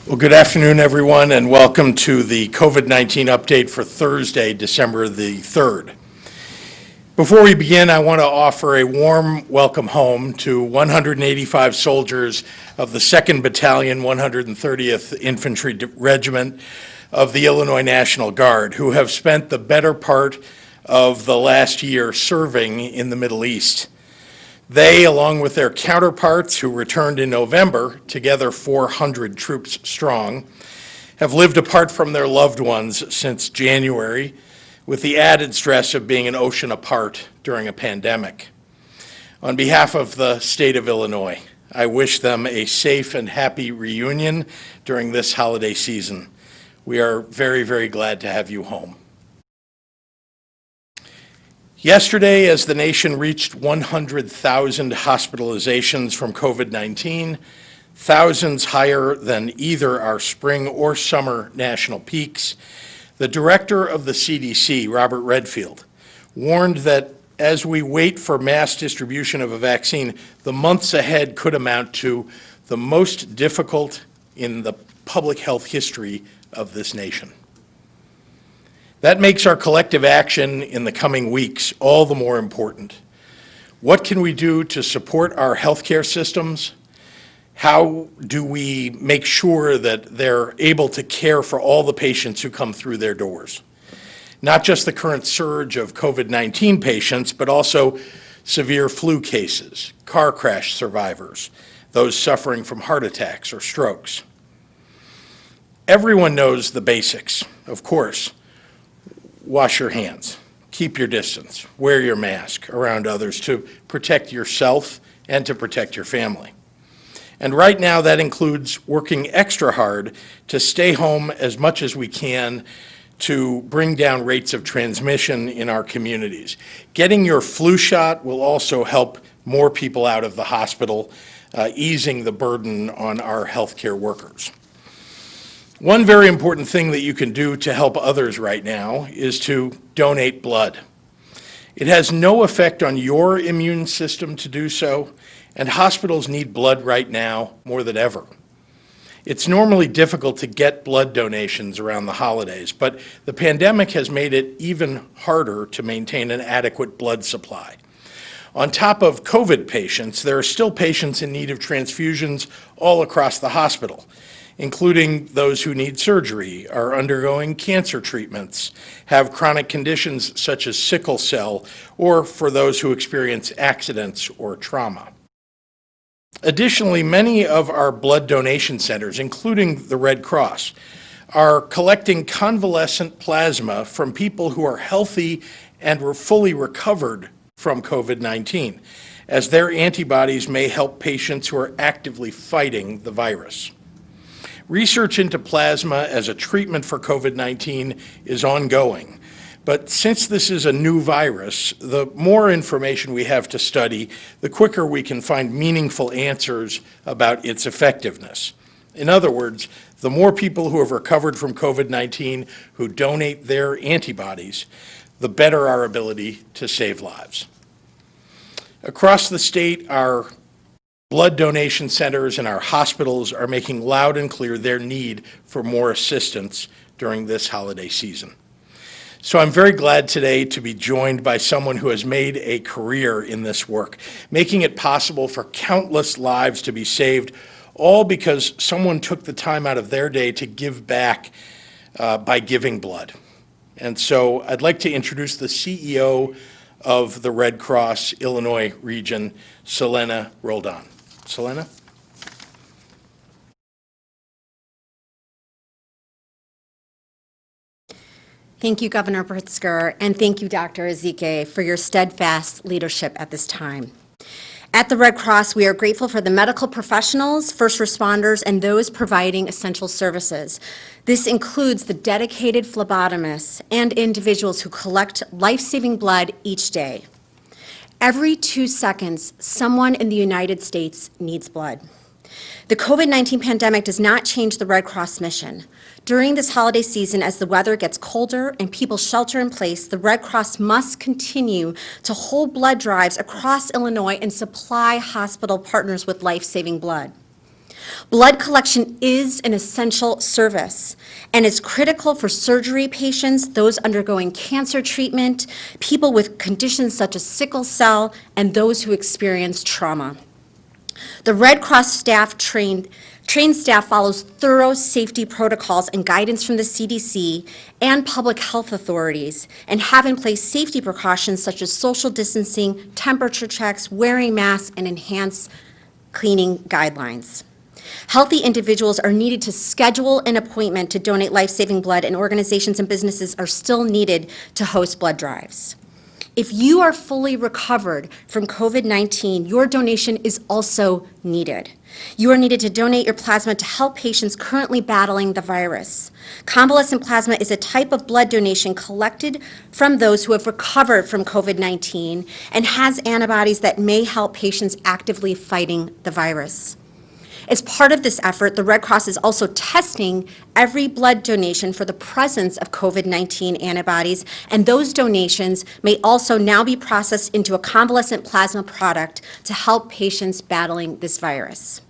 Well, good afternoon, everyone, and welcome to the COVID-19 update for Thursday, December the 3rd. Before we begin, I want to offer a warm welcome home to 185 soldiers of the 2nd Battalion, 130th Infantry Regiment of the Illinois National Guard, who have spent the better part of the last year serving in the Middle East. They, along with their counterparts who returned in November, together 400 troops strong, have lived apart from their loved ones since January, with the added stress of being an ocean apart during a pandemic. On behalf of the state of Illinois, I wish them a safe and happy reunion during this holiday season. We are very, very glad to have you home. Yesterday, as the nation reached 100,000 hospitalizations from COVID-19, thousands higher than either our spring or summer national peaks, the director of the CDC, Robert Redfield, warned that as we wait for mass distribution of a vaccine, the months ahead could amount to the most difficult in the public health history of this nation. That makes our collective action in the coming weeks all the more important. What can we do to support our healthcare systems? How do we make sure that they're able to care for all the patients who come through their doors? Not just the current surge of COVID-19 patients, but also severe flu cases, car crash survivors, those suffering from heart attacks or strokes. Everyone knows the basics, of course. Wash your hands, keep your distance, wear your mask around others to protect yourself and to protect your family. And right now that includes working extra hard to stay home as much as we can to bring down rates of transmission in our communities. Getting your flu shot will also help more people out of the hospital, easing the burden on our healthcare workers. One very important thing that you can do to help others right now is to donate blood. It has no effect on your immune system to do so, and hospitals need blood right now more than ever. It's normally difficult to get blood donations around the holidays, but the pandemic has made it even harder to maintain an adequate blood supply. On top of COVID patients, there are still patients in need of transfusions all across the hospital, including those who need surgery, are undergoing cancer treatments, have chronic conditions such as sickle cell, or for those who experience accidents or trauma. Additionally, many of our blood donation centers, including the Red Cross, are collecting convalescent plasma from people who are healthy and were fully recovered from COVID-19, as their antibodies may help patients who are actively fighting the virus. Research into plasma as a treatment for COVID-19 is ongoing, but since this is a new virus, the more information we have to study, the quicker we can find meaningful answers about its effectiveness. In other words, the more people who have recovered from COVID-19 who donate their antibodies, the better our ability to save lives. Across the state, our blood donation centers and our hospitals are making loud and clear their need for more assistance during this holiday season. So I'm very glad today to be joined by someone who has made a career in this work, making it possible for countless lives to be saved, all because someone took the time out of their day to give back by giving blood. And so I'd like to introduce the CEO of the Red Cross Illinois region, Celena Roldan. Celena? Thank you, Governor Pritzker, and thank you, Dr. Ezike, for your steadfast leadership at this time. At the Red Cross, we are grateful for the medical professionals, first responders, and those providing essential services. This includes the dedicated phlebotomists and individuals who collect life-saving blood each day. Every 2 seconds, someone in the United States needs blood. The COVID-19 pandemic does not change the Red Cross mission. During this holiday season, as the weather gets colder and people shelter in place, the Red Cross must continue to hold blood drives across Illinois and supply hospital partners with life-saving blood. Blood collection is an essential service and is critical for surgery patients, those undergoing cancer treatment, people with conditions such as sickle cell, and those who experience trauma. The Red Cross staff trained staff follows thorough safety protocols and guidance from the CDC and public health authorities and have in place safety precautions such as social distancing, temperature checks, wearing masks, and enhanced cleaning guidelines. Healthy individuals are needed to schedule an appointment to donate life-saving blood, and organizations and businesses are still needed to host blood drives. If you are fully recovered from COVID-19, your donation is also needed. You are needed to donate your plasma to help patients currently battling the virus. Convalescent plasma is a type of blood donation collected from those who have recovered from COVID-19 and has antibodies that may help patients actively fighting the virus. As part of this effort, the Red Cross is also testing every blood donation for the presence of COVID-19 antibodies, and those donations may also now be processed into a convalescent plasma product to help patients battling this virus.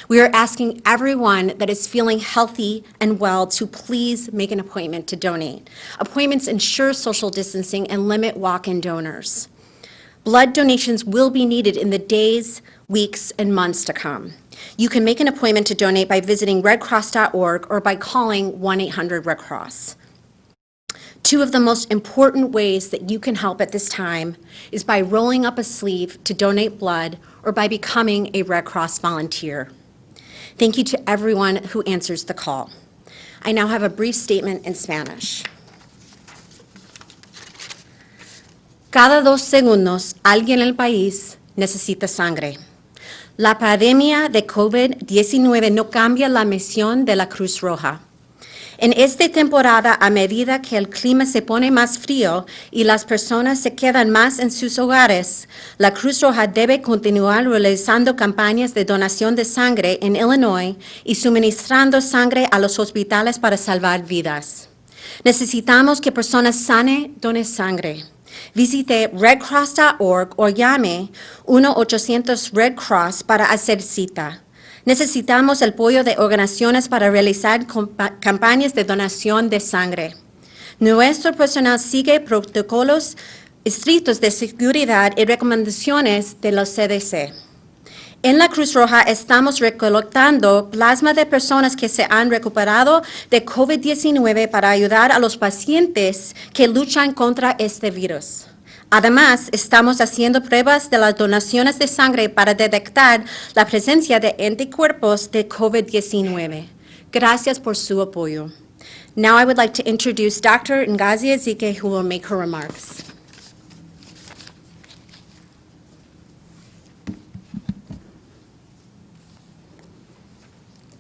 We are asking everyone that is feeling healthy and well to please make an appointment to donate. Appointments ensure social distancing and limit walk-in donors. Blood donations will be needed in the days, weeks, and months to come. You can make an appointment to donate by visiting redcross.org or by calling 1-800-RED-CROSS. Two of the most important ways that you can help at this time is by rolling up a sleeve to donate blood or by becoming a Red Cross volunteer. Thank you to everyone who answers the call. I now have a brief statement in Spanish. Cada 2 segundos, alguien en el país necesita sangre. La pandemia de COVID-19 no cambia la misión de la Cruz Roja. En esta temporada, a medida que el clima se pone más frío y las personas se quedan más en sus hogares, la Cruz Roja debe continuar realizando campañas de donación de sangre en Illinois y suministrando sangre a los hospitales para salvar vidas. Necesitamos que personas sanas donen sangre. Visite redcross.org o llame 1-800-RED CROSS para hacer cita. Necesitamos el apoyo de organizaciones para realizar campañas de donación de sangre. Nuestro personal sigue protocolos estrictos de seguridad y recomendaciones de los CDC. En la Cruz Roja estamos recolectando plasma de personas que se han recuperado de COVID-19 para ayudar a los pacientes que luchan contra este virus. Además, estamos haciendo pruebas de las donaciones de sangre para detectar la presencia de anticuerpos de COVID-19. Gracias por su apoyo. Now I would like to introduce Dr. Ngozi Ezike, who will make her remarks.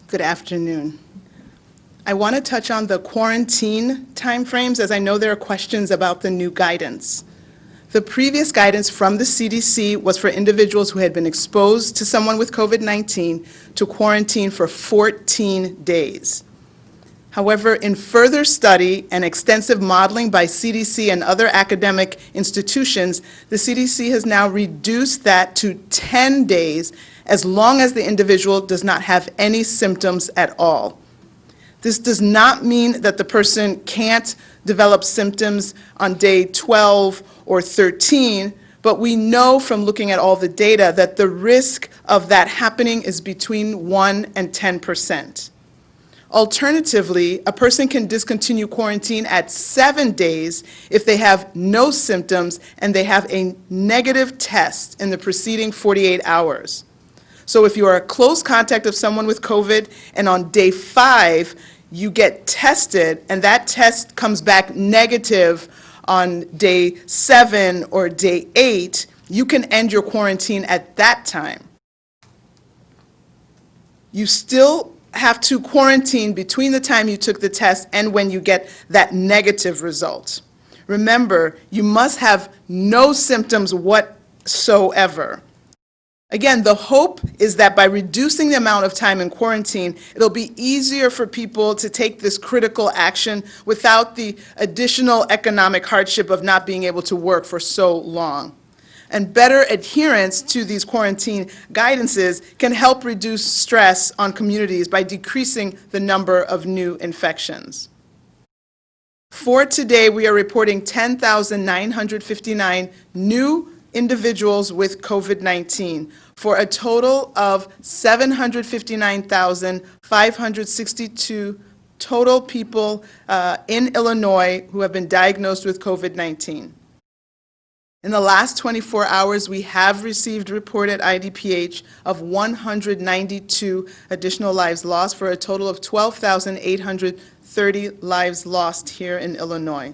Good afternoon. I want to touch on the quarantine timeframes, as I know there are questions about the new guidance. The previous guidance from the CDC was for individuals who had been exposed to someone with COVID-19 to quarantine for 14 days. However, in further study and extensive modeling by CDC and other academic institutions, the CDC has now reduced that to 10 days as long as the individual does not have any symptoms at all. This does not mean that the person can't develop symptoms on day 12 or 13, but we know from looking at all the data that the risk of that happening is between 1 and 10%. Alternatively, a person can discontinue quarantine at 7 days if they have no symptoms and they have a negative test in the preceding 48 hours. So if you are a close contact of someone with COVID and on day 5 you get tested and that test comes back negative on day 7 or day 8, you can end your quarantine at that time. You still have to quarantine between the time you took the test and when you get that negative result. Remember, you must have no symptoms whatsoever. Again, the hope is that by reducing the amount of time in quarantine, it'll be easier for people to take this critical action without the additional economic hardship of not being able to work for so long. And better adherence to these quarantine guidances can help reduce stress on communities by decreasing the number of new infections. For today, we are reporting 10,959 new individuals with COVID-19 for a total of 759,562 total people in Illinois who have been diagnosed with COVID-19. In the last 24 hours, we have received reported IDPH of 192 additional lives lost for a total of 12,830 lives lost here in Illinois.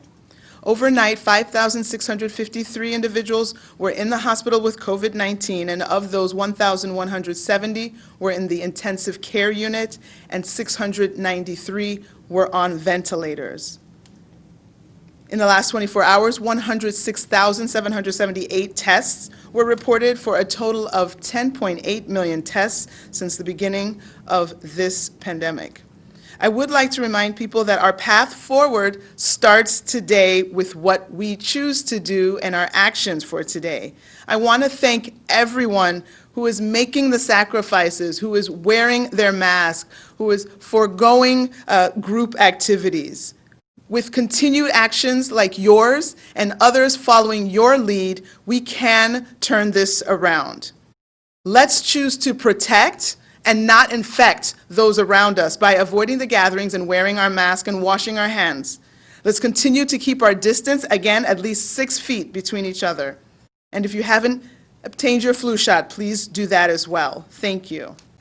Overnight, 5,653 individuals were in the hospital with COVID-19, and of those, 1,170 were in the intensive care unit, and 693 were on ventilators. In the last 24 hours, 106,778 tests were reported for a total of 10.8 million tests since the beginning of this pandemic. I would like to remind people that our path forward starts today with what we choose to do and our actions for today. I want to thank everyone who is making the sacrifices, who is wearing their mask, who is foregoing group activities. With continued actions like yours and others following your lead, we can turn this around. Let's choose to protect and not infect those around us by avoiding the gatherings and wearing our mask and washing our hands. Let's continue to keep our distance, again, at least 6 feet between each other. And if you haven't obtained your flu shot, please do that as well. Thank you.